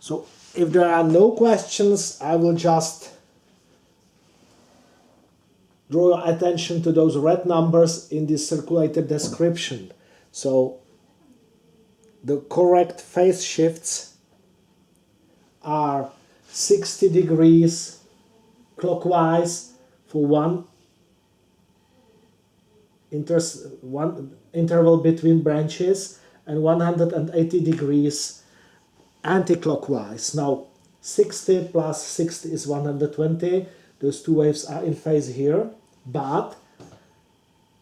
So if there are no questions, I will just draw your attention to those red numbers in this circulated description. So the correct phase shifts are 60 degrees clockwise for one interval between branches and 180 degrees anti-clockwise. Now 60 plus 60 is 120. Those two waves are in phase here, but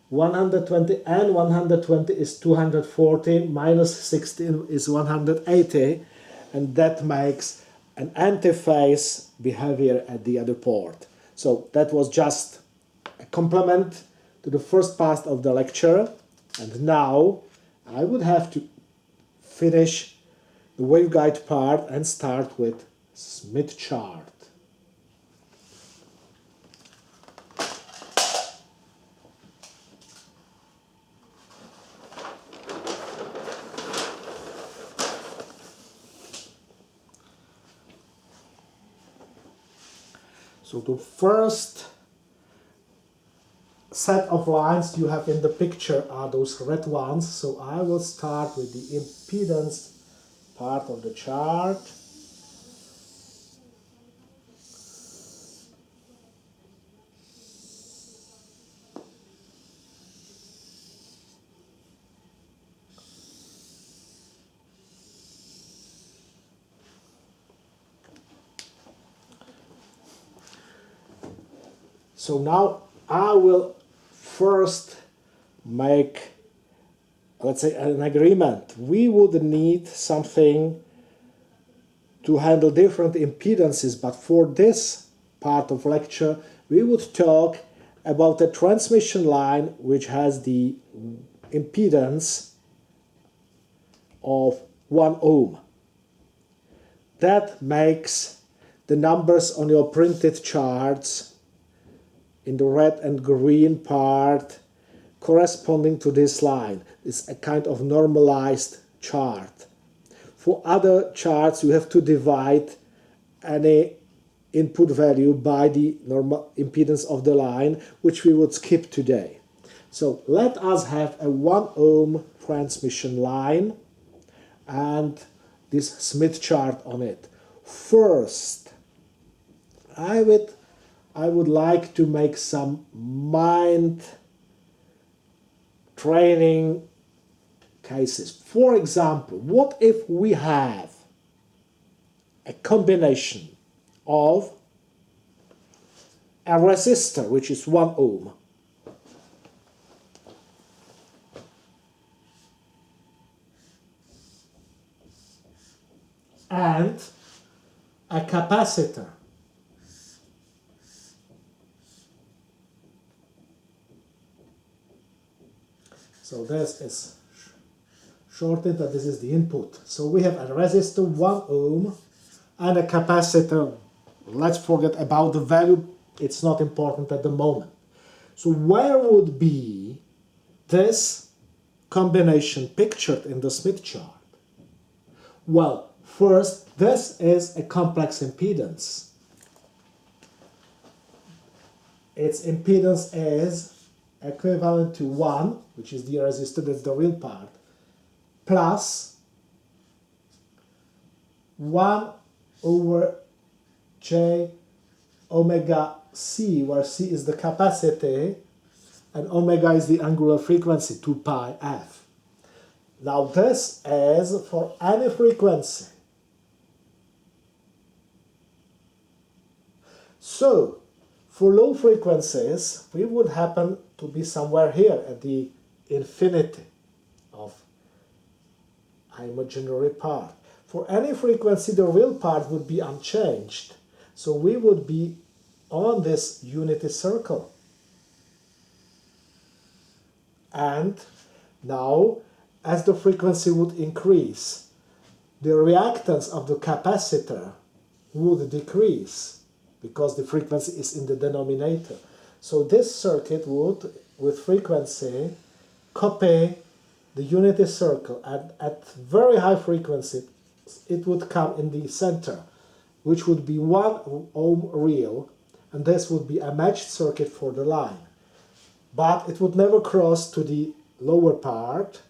120 and 120 is 240, minus 16 is 180, and that makes an antiphase behavior at the other port. So that was just a complement to the first part of the lecture, and now I would have to finish the waveguide part and start with Smith chart. So the first set of lines you have in the picture are those red ones. So I will start with the impedance part of the chart. So now I will first make, let's say, an agreement. We would need something to handle different impedances, but for this part of lecture we would talk about a transmission line which has the impedance of 1 ohm. That makes the numbers on your printed charts in the red and green part corresponding to this line. It's a kind of normalized chart. For other charts you have to divide any input value by the normal impedance of the line, which we would skip today. So let us have a 1 ohm transmission line and this Smith chart on it. First, I would like to make some mind training cases. For example, what if we have a combination of a resistor, which is 1 ohm, and a capacitor, so this is shorted, that this is the input. So we have a resistor 1 ohm and a capacitor. Let's forget about the value, it's not important at the moment. So where would be this combination pictured in the Smith chart? Well, first, this is a complex impedance. Its impedance is equivalent to 1, which is the resistor, that's the real part, plus 1 over j omega c, where c is the capacity and omega is the angular frequency, 2 pi f. Now this is for any frequency. So for low frequencies we would happen to be somewhere here at the infinity of imaginary part. For any frequency the real part would be unchanged, so we would be on this unity circle. And now as the frequency would increase, the reactance of the capacitor would decrease because the frequency is in the denominator. So this circuit would, with frequency, copy the unity circle, and at very high frequency, it would come in the center, which would be 1 ohm real, and this would be a matched circuit for the line. But it would never cross to the lower part,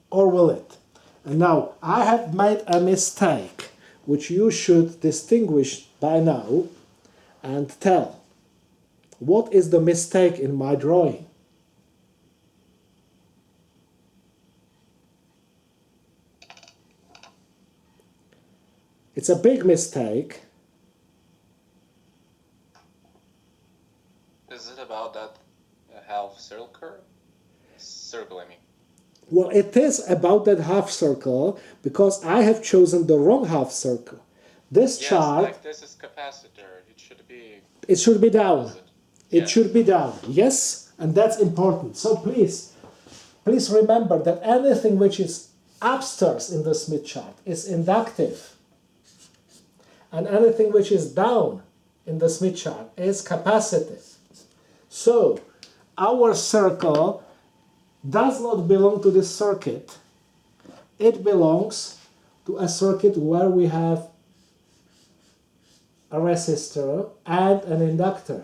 or will it? And now I have made a mistake, which you should distinguish by now and tell. What is the mistake in my drawing? It's a big mistake. Is it about that half circle? Circle, I mean. Well, it is about that half circle because I have chosen the wrong half circle. This Yes, chart, like this is capacitor. it should be down. Opposite. It Yes. should be down. Yes, and that's important. So please remember that anything which is upstairs in the Smith chart is inductive, and anything which is down in the Smith chart is capacitive. So our circle does not belong to this circuit. It belongs to a circuit where we have a resistor and an inductor.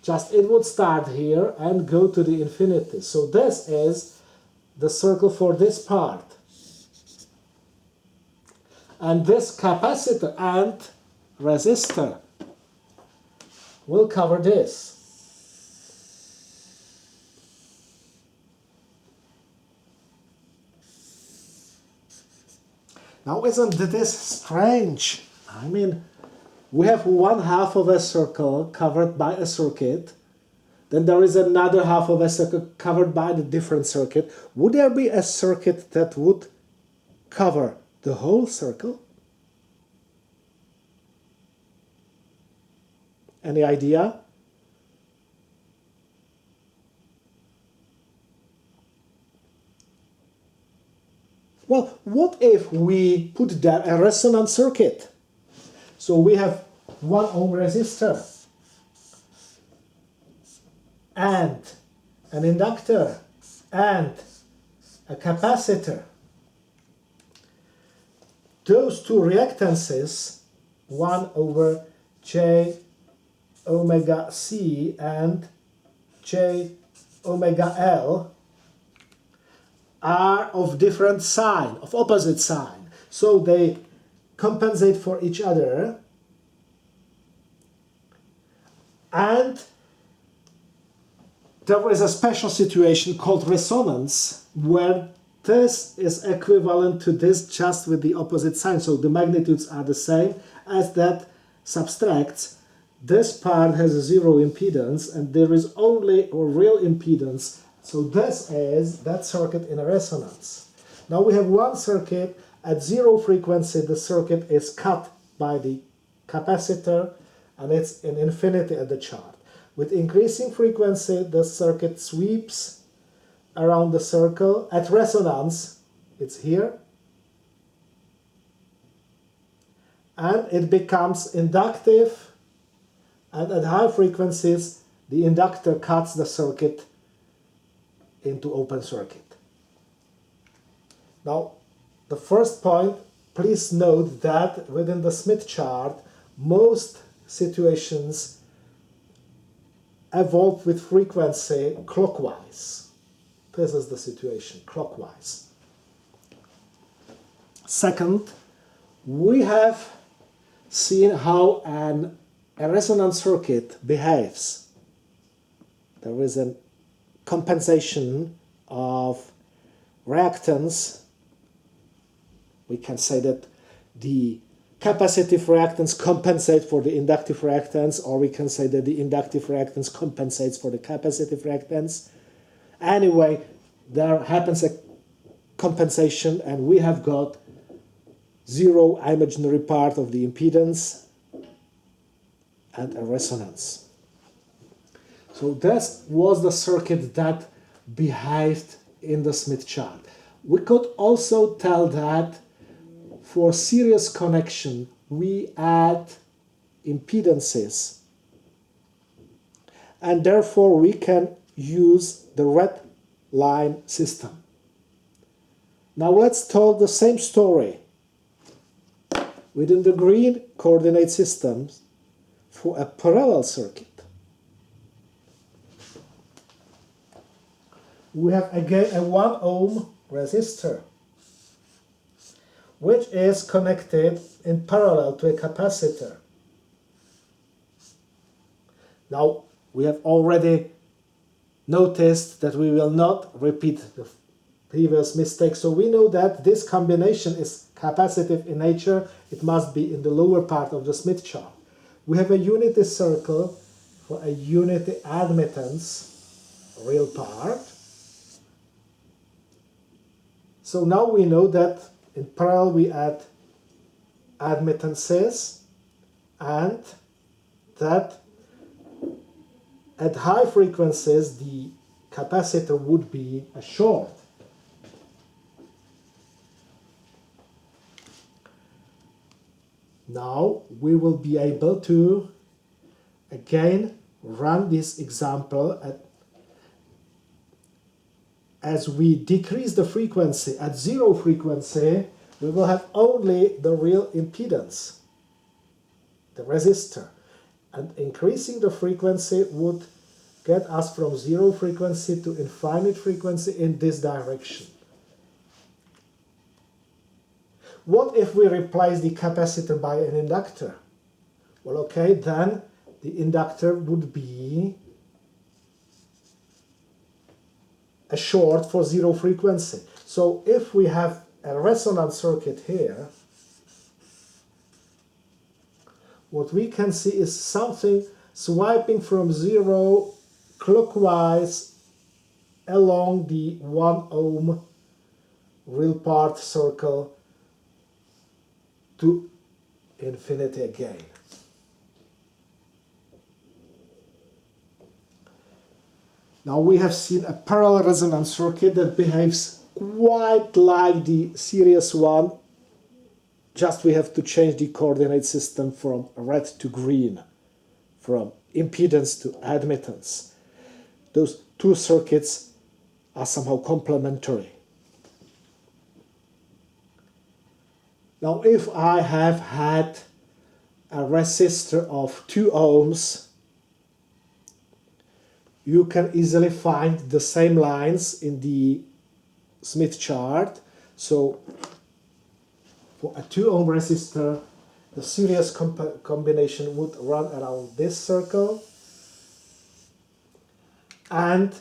Just it would start here and go to the infinity. So this is the circle for this part. And this capacitor and resistor will cover this. Now isn't this strange? I mean, we have one half of a circle covered by a circuit, then there is another half of a circle covered by the different circuit. Would there be a circuit that would cover the whole circle? Any idea? Well, what if we put there a resonance circuit? So we have 1 ohm resistor and an inductor and a capacitor. Those two reactances, 1 over J omega C and J omega L, are of different sign, of opposite sign. So they compensate for each other, and there is a special situation called resonance where this is equivalent to this just with the opposite sign. So the magnitudes are the same as that subtracts. This part has a zero impedance and there is only a real impedance. So this is that circuit in a resonance. Now we have one circuit at zero frequency. The circuit is cut by the capacitor and it's in infinity at the chart. With increasing frequency, the circuit sweeps around the circle. At resonance, it's here. And it becomes inductive. And at high frequencies, the inductor cuts the circuit into open circuit. Now, the first point, please note that within the Smith chart, most situations evolve with frequency clockwise. This is the situation, clockwise. Second, we have seen how a resonance circuit behaves. There is a compensation of reactance. We can say that the capacitive reactance compensates for the inductive reactance, or we can say that the inductive reactance compensates for the capacitive reactance. Anyway, there happens a compensation and we have got zero imaginary part of the impedance and a resonance. So this was the circuit that behaved in the Smith chart. We could also tell that for series connection we add impedances, and therefore we can use the red line system. Now let's tell the same story within the green coordinate systems for a parallel circuit. We have again a 1 ohm resistor, which is connected in parallel to a capacitor. Now, we have already noticed that we will not repeat the previous mistake, so we know that this combination is capacitive in nature. It must be in the lower part of the Smith chart. We have a unity circle for a unity admittance, real part. So now we know that in parallel we add admittances, and that at high frequencies the capacitor would be a short. Now we will be able to again run this example as we decrease the frequency. At zero frequency we will have only the real impedance, the resistor, and increasing the frequency would get us from zero frequency to infinite frequency in this direction. What if we replace the capacitor by an inductor? Well, okay, then the inductor would be a short for zero frequency. So if we have a resonant circuit here, what we can see is something swiping from zero clockwise along the 1 ohm real part circle to infinity again. Now we have seen a parallel resonance circuit that behaves quite like the series one, just we have to change the coordinate system from red to green, from impedance to admittance. Those two circuits are somehow complementary. Now if I have had a resistor of 2 ohms, you can easily find the same lines in the Smith chart. So for a 2 ohm resistor, the series combination would run around this circle, and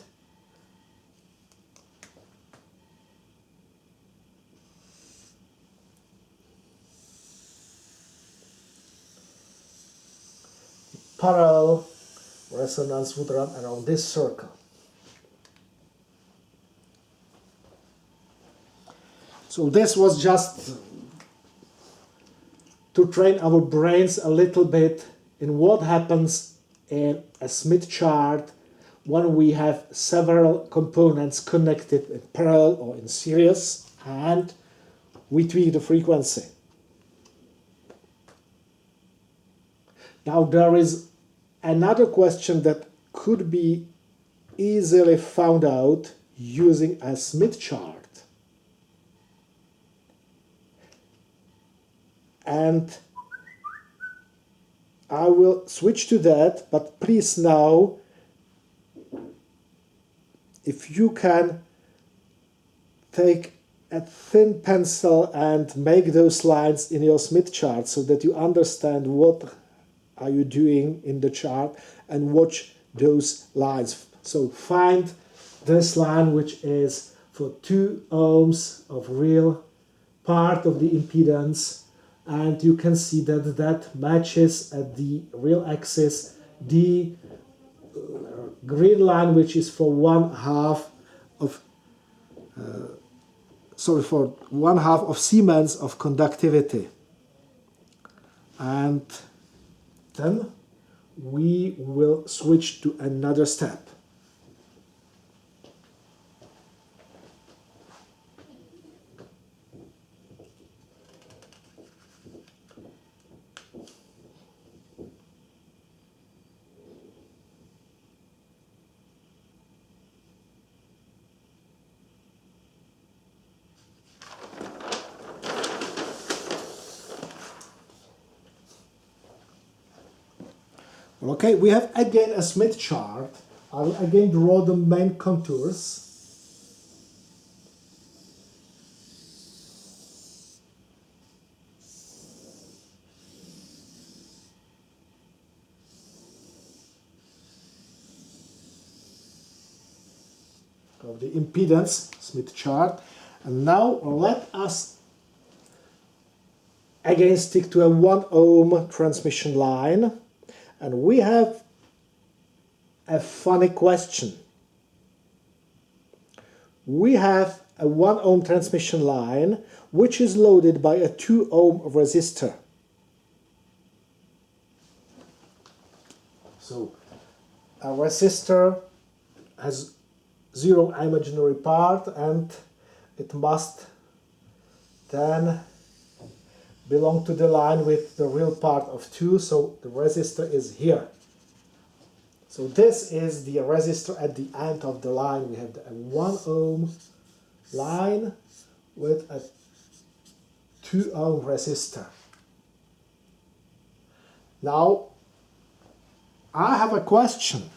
parallel resonance would run around this circle. So this was just to train our brains a little bit in what happens in a Smith chart when we have several components connected in parallel or in series and we tweak the frequency. Now there is another question that could be easily found out using a Smith chart. And I will switch to that, but please now, if you can take a thin pencil and make those lines in your Smith chart so that you understand what are you doing in the chart and watch those lines. So find this line which is for 2 ohms of real part of the impedance, and you can see that that matches at the real axis the green line which is for 1/2 of for 1/2 of Siemens of conductivity. And then we will switch to another step. Okay, we have again a Smith chart. I will again draw the main contours. Of the impedance Smith chart. And now let us again stick to a 1 ohm transmission line. And we have a funny question. We have a 1 ohm transmission line which is loaded by a 2 ohm resistor. So a resistor has zero imaginary part and it must then belong to the line with the real part of 2, so the resistor is here. So this is the resistor at the end of the line. We have a 1 ohm line with a 2 ohm resistor. Now I have a question.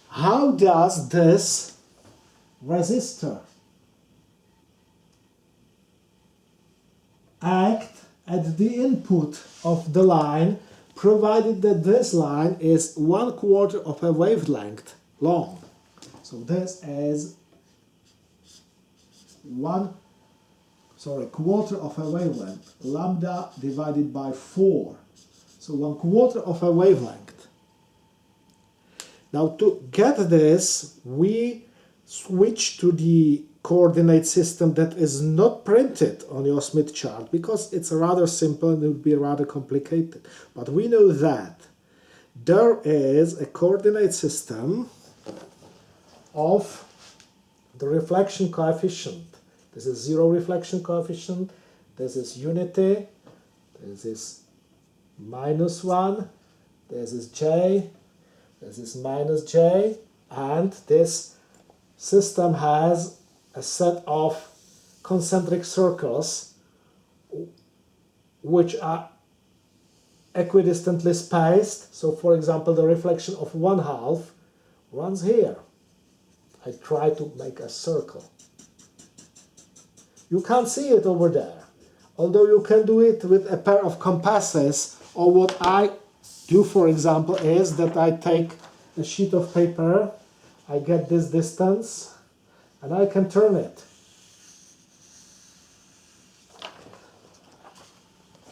How does this resistor act at the input of the line, provided that this line is 1/4 of a wavelength long? So this is quarter of a wavelength, lambda divided by 4. So 1/4 of a wavelength. Now to get this, we switch to the coordinate system that is not printed on your Smith chart because it's rather simple and it would be rather complicated. But we know that there is a coordinate system of the reflection coefficient. This is zero reflection coefficient, this is unity, this is -1, this is j, this is -j, and this system has a set of concentric circles which are equidistantly spaced. So for example, the reflection of 1/2 runs here. I try to make a circle. You can't see it over there, although you can do it with a pair of compasses, or what I do, for example, is that I take a sheet of paper, I get this distance, and I can turn it.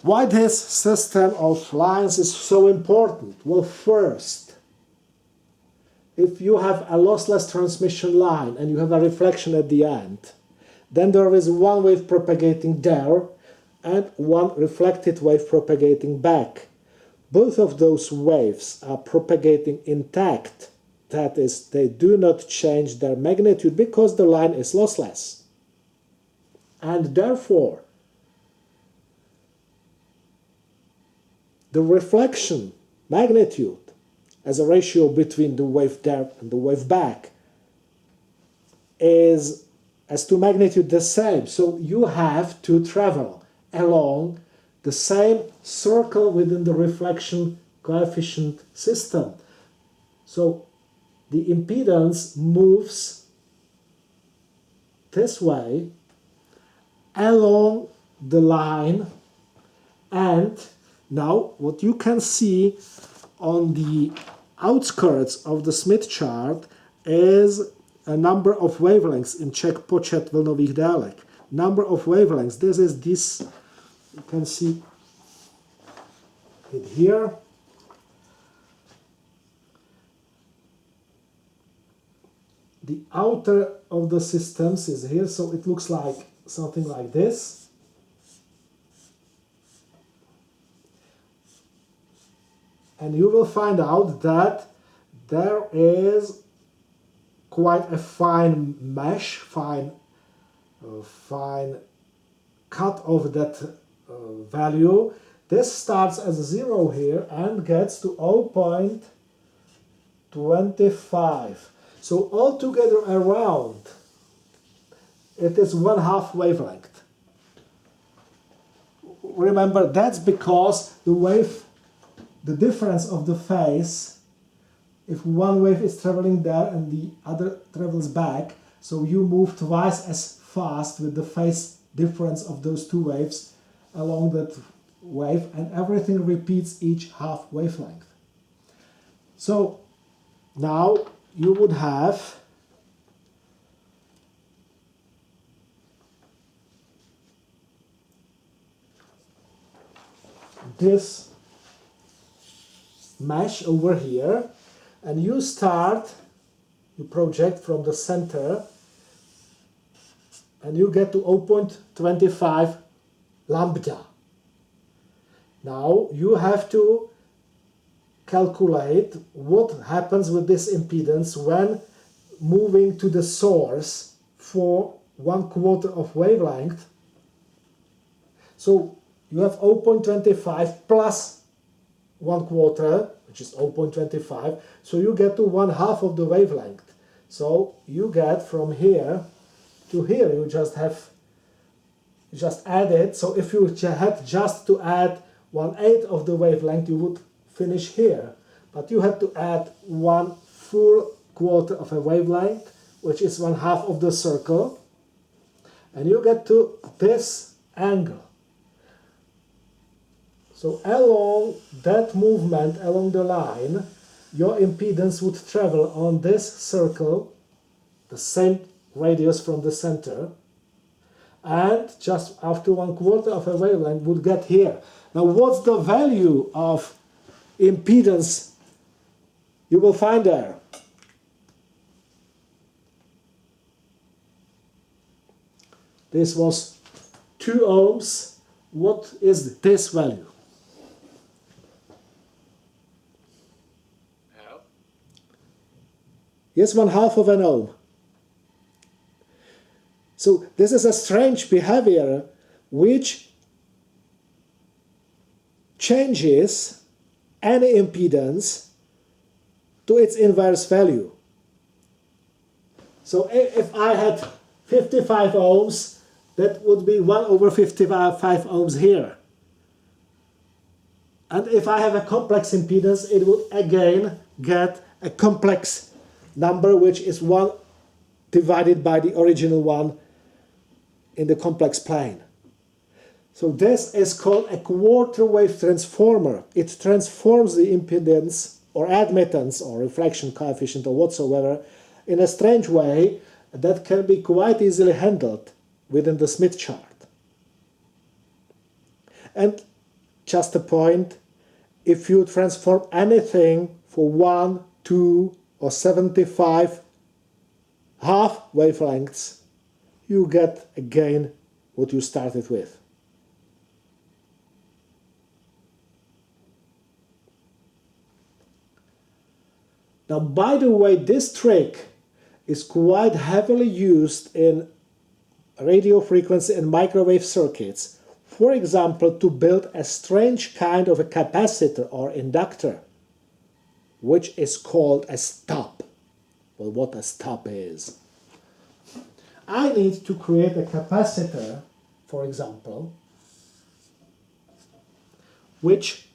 Why this system of lines is so important? Well, first, if you have a lossless transmission line and you have a reflection at the end, then there is one wave propagating there and one reflected wave propagating back. Both of those waves are propagating intact. That is, they do not change their magnitude because the line is lossless. And therefore, the reflection magnitude as a ratio between the wave there and the wave back is as to magnitude the same. So you have to travel along the same circle within the reflection coefficient system. So the impedance moves this way along the line, and now what you can see on the outskirts of the Smith chart is a number of wavelengths in Czech počet vlnových délek. Number of wavelengths, this is this, you can see it here. The outer of the systems is here, so it looks like something like this. And you will find out that there is quite a fine mesh, fine cut of that value. This starts as 0 here and gets to 0.25. So altogether around, it is 1/2 wavelength. Remember, that's because the wave the difference of the phase, if one wave is traveling there and the other travels back, so you move twice as fast with the phase difference of those two waves along that wave, and everything repeats each half wavelength. So now you would have this mesh over here, and you project from the center, and you get to 0.25 lambda. Now you have to calculate what happens with this impedance when moving to the source for 1/4 of wavelength. So you have 0.25 plus 1/4, which is 0.25, so you get to 1/2 of the wavelength. So you get from here to here, you just add it. So if you had just to add 1/8 of the wavelength, you would finish here. But you had to add 1/4 of a wavelength, which is 1/2 of the circle, and you get to this angle. So along that movement, along the line, your impedance would travel on this circle, the same radius from the center, and just after 1/4 of a wavelength would get here. Now what's the value of impedance you will find there? This was 2 ohms. What is this value? Half. Yes, 1/2 of an ohm. So this is a strange behavior which changes any impedance to its inverse value. So if I had 55 ohms, that would be 1/55 ohms here. And if I have a complex impedance, it would again get a complex number, which is 1 divided by the original one in the complex plane. So this is called a quarter wave transformer. It transforms the impedance or admittance or reflection coefficient or whatsoever in a strange way that can be quite easily handled within the Smith chart. And just a point, if you transform anything for 1, 2 or 75 half wavelengths, you get again what you started with. Now, by the way, this trick is quite heavily used in radio frequency and microwave circuits. For example, to build a strange kind of a capacitor or inductor, which is called a stop. Well, what a stop is. I need to create a capacitor, for example, which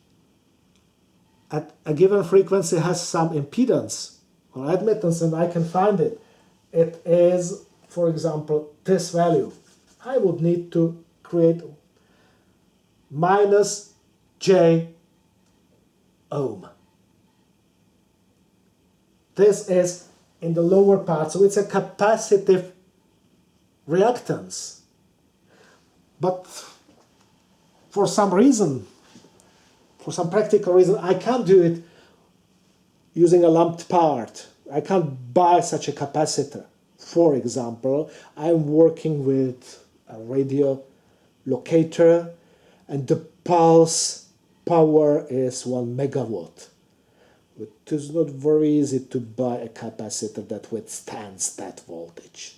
at a given frequency has some impedance or admittance, and I can find it. It is, for example, this value. I would need to create minus J ohm. This is in the lower part, so it's a capacitive reactance. But for some reason, for some practical reason, I can't do it using a lumped part. I can't buy such a capacitor. For example, I'm working with a radio locator and the pulse power is 1 megawatt. It is not very easy to buy a capacitor that withstands that voltage.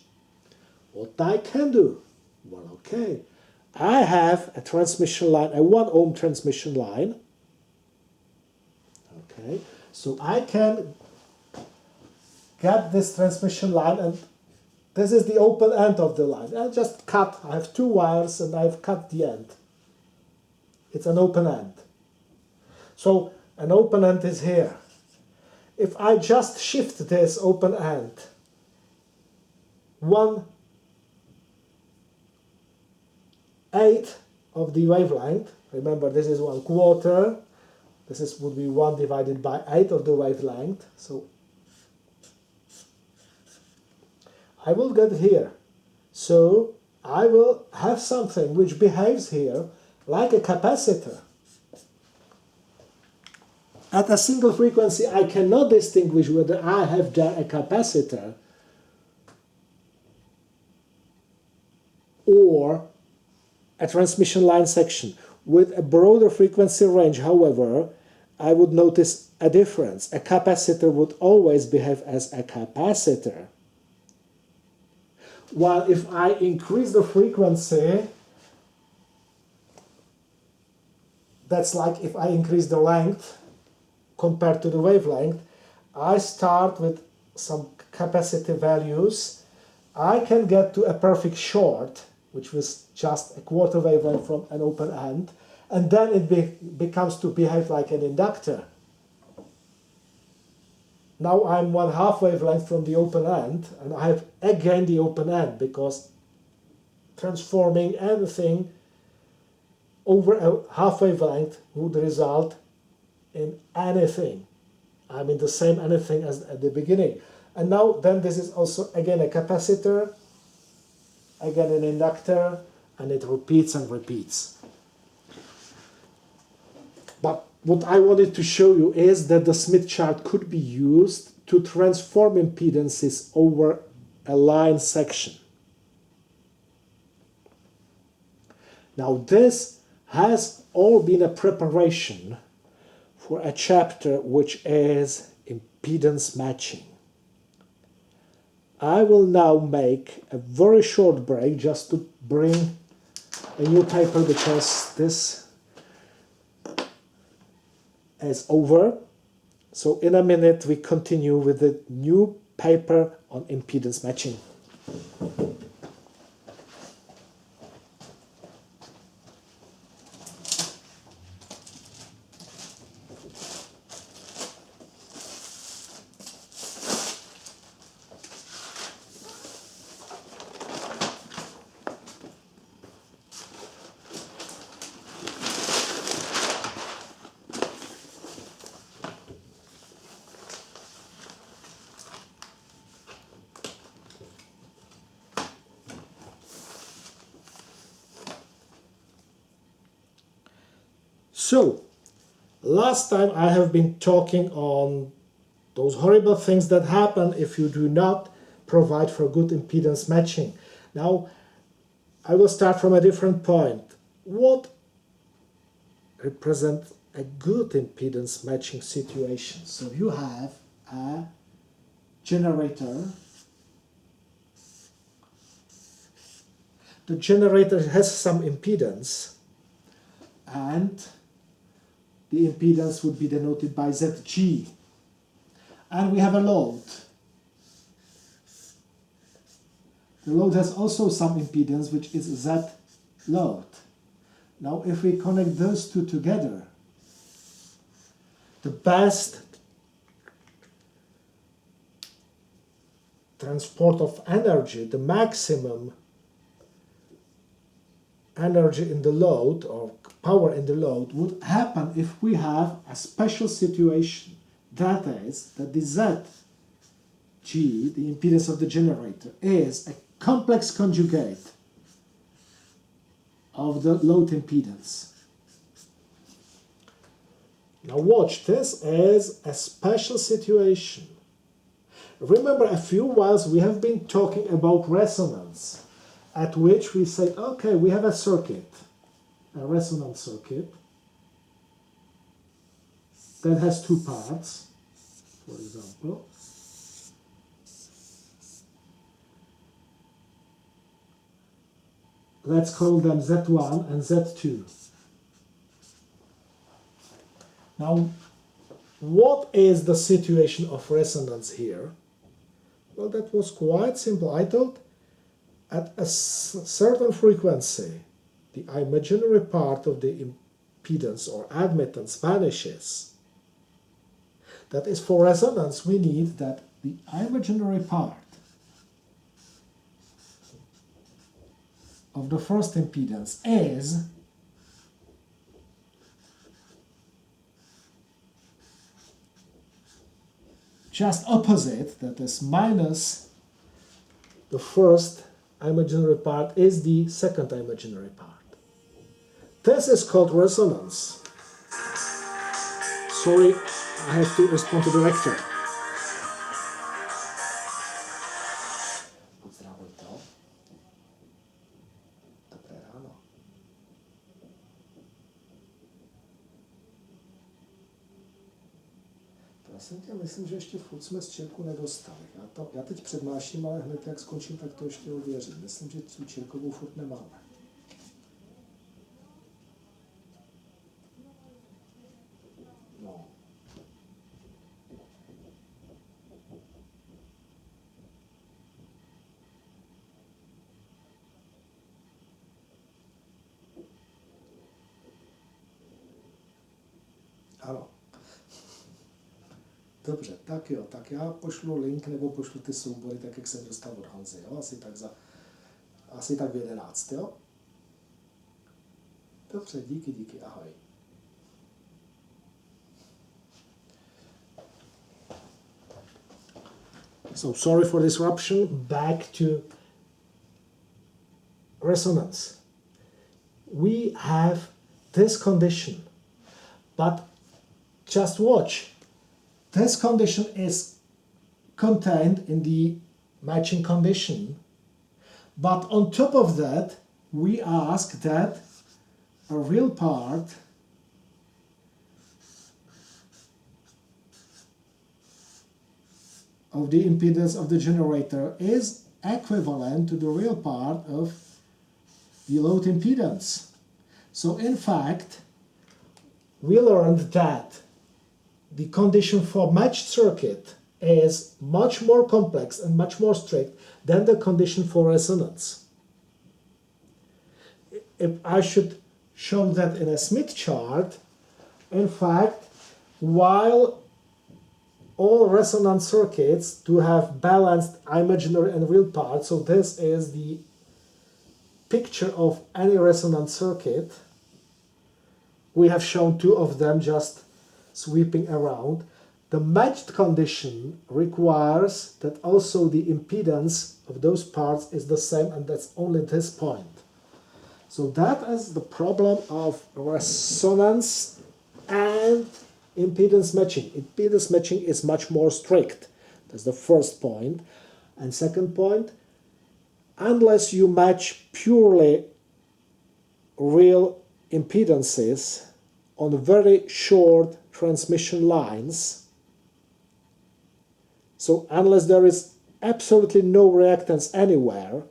What I can do? Well, okay. I have a transmission line, a 1 ohm transmission line. Okay, so I can get this transmission line, and this is the open end of the line. I just cut, I have 2 wires and I've cut the end. It's an open end. So an open end is here. If I just shift this open end 1/8 of the wavelength, remember this is 1/4, would be 1 divided by 8 of the wavelength, so I will get here. So I will have something which behaves here like a capacitor. At a single frequency, I cannot distinguish whether I have there a capacitor or a transmission line section. With a broader frequency range, however, I would notice a difference. A capacitor would always behave as a capacitor. While if I increase the frequency, that's like if I increase the length compared to the wavelength, I start with some capacity values. I can get to a perfect short, which was just a quarter wavelength from an open end, and then it becomes to behave like an inductor. Now I'm 1/2 wavelength from the open end, and I have again the open end, because transforming anything over a half wavelength would result in anything. I mean the same anything as at the beginning. And now then this is also again a capacitor, again an inductor, and it repeats and repeats. But what I wanted to show you is that the Smith chart could be used to transform impedances over a line section. Now this has all been a preparation for a chapter which is impedance matching. I will now make a very short break just to bring a new paper, because this is over. So in a minute we continue with the new paper on impedance matching. So, last time I have been talking on those horrible things that happen if you do not provide for good impedance matching. Now, I will start from a different point. What represents a good impedance matching situation? So you have a generator. The generator has some impedance, and the impedance would be denoted by Zg. And we have a load. The load has also some impedance, which is Z load. Now if we connect those two together, the best transport of energy, the maximum energy in the load or power in the load would happen if we have a special situation. That is, that the Zg, the impedance of the generator, is a complex conjugate of the load impedance. Now watch, this is a special situation. Remember, a few whiles we have been talking about resonance, at which we say, okay, we have a circuit, a resonance circuit, that has two parts, for example. Let's call them Z1 and Z2. Now, what is the situation of resonance here? Well, that was quite simple. I thought at a certain frequency, the imaginary part of the impedance or admittance vanishes. That is, for resonance, we need that the imaginary part of the first impedance is just opposite, that is minus the first imaginary part is the second imaginary part. This is called resonance. Sorry, I have to respond to the rector. Pozdravuj to. Dobré ráno. Prosím tě, myslím, že ještě furt jsme z čirku nedostali. Já teď přednáším, ale hned jak skončím, tak to ještě ověřím. Myslím, že tu čirkovou furt nemáme. No. Ano. Dobře, tak jo, tak já pošlu link nebo pošlu ty soubory, tak jak jsem dostal od Honzy, jo? Asi tak v 11, jo? Dobře, díky, ahoj. So sorry for disruption, back to resonance. We have this condition, but just watch. This condition is contained in the matching condition, but on top of that, we ask that a real part of the impedance of the generator is equivalent to the real part of the load impedance. So in fact, we learned that the condition for matched circuit is much more complex and much more strict than the condition for resonance. If I should show that in a Smith chart, in fact, while all resonance circuits do have balanced imaginary and real parts, so this is the picture of any resonance circuit. We have shown two of them just sweeping around. The matched condition requires that also the impedance of those parts is the same, and that's only this point. So that is the problem of resonance and impedance matching. Impedance matching is much more strict. That's the first point. And second point, unless you match purely real impedances on very short transmission lines, so unless there is absolutely no reactance anywhere,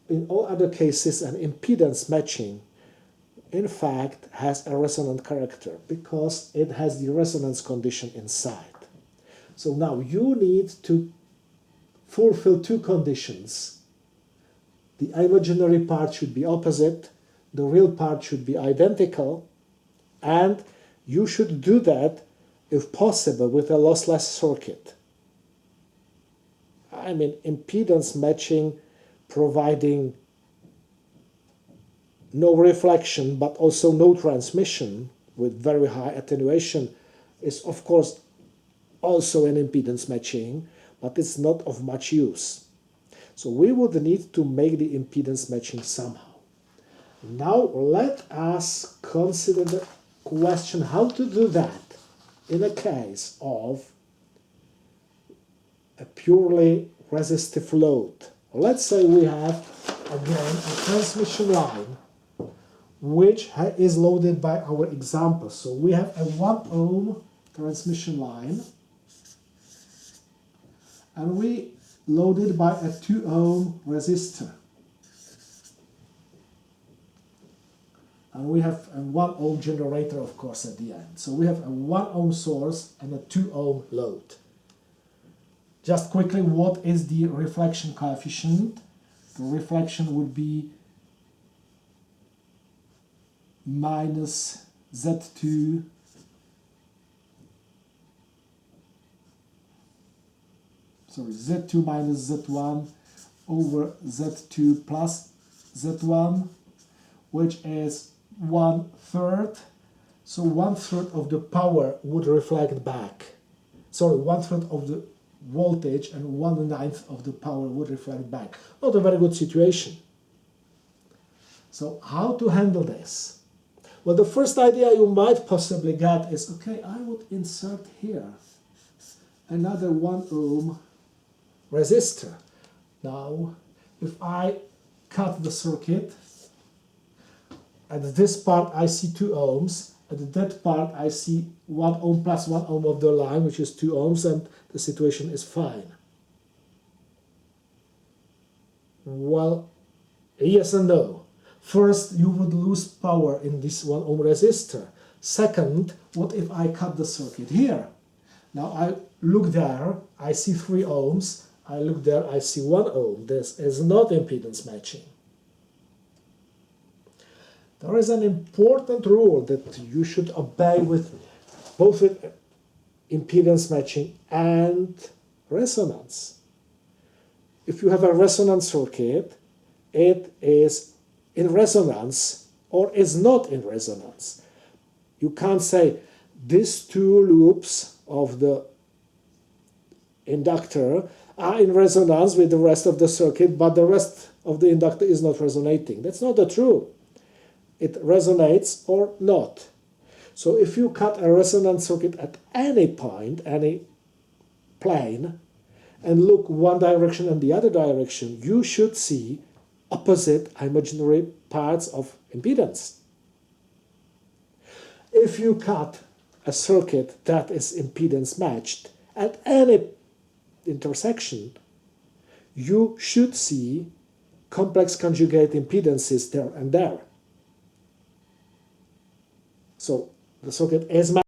in all other cases an impedance matching in fact has a resonant character because it has the resonance condition inside. So now you need to fulfill two conditions. The imaginary part should be opposite, the real part should be identical, and you should do that, if possible, with a lossless circuit. I mean, impedance matching providing no reflection but also no transmission with very high attenuation is of course also an impedance matching, but it's not of much use. So we would need to make the impedance matching somehow. Now let us consider the question how to do that in a case of a purely resistive load. Let's say we have again a transmission line which is loaded by our example. So we have a 1 ohm transmission line and we loaded by a 2 ohm resistor. And we have a 1 ohm generator, of course, at the end. So we have a 1 ohm source and a 2 ohm load. Just quickly, what is the reflection coefficient? The reflection would be minus Z2 Z2 minus Z1 over Z2 plus Z1, which is 1/3. So 1/3 of the power would reflect back. Sorry, 1/3 of the voltage and 1/9 of the power would reflect back. Not a very good situation. So how to handle this? Well, the first idea you might possibly get is, okay, I would insert here another 1 ohm resistor. Now, if I cut the circuit, at this part I see 2 ohms, at that part I see 1 ohm plus 1 ohm of the line, which is 2 ohms, and the situation is fine. Well, yes and no. First, you would lose power in this 1 ohm resistor. Second, what if I cut the circuit here? Now I look there, I see 3 ohms. I look there, I see 1 ohm. This is not impedance matching. There is an important rule that you should obey with both with impedance matching and resonance. If you have a resonance circuit, it is in resonance or is not in resonance. You can't say these 2 loops of the inductor are in resonance with the rest of the circuit, but the rest of the inductor is not resonating. That's not true. It resonates or not. So if you cut a resonance circuit at any point, any plane, and look one direction and the other direction, you should see opposite imaginary parts of impedance. If you cut a circuit that is impedance matched at any intersection, you should see complex conjugate impedances there and there. So the circuit is matched.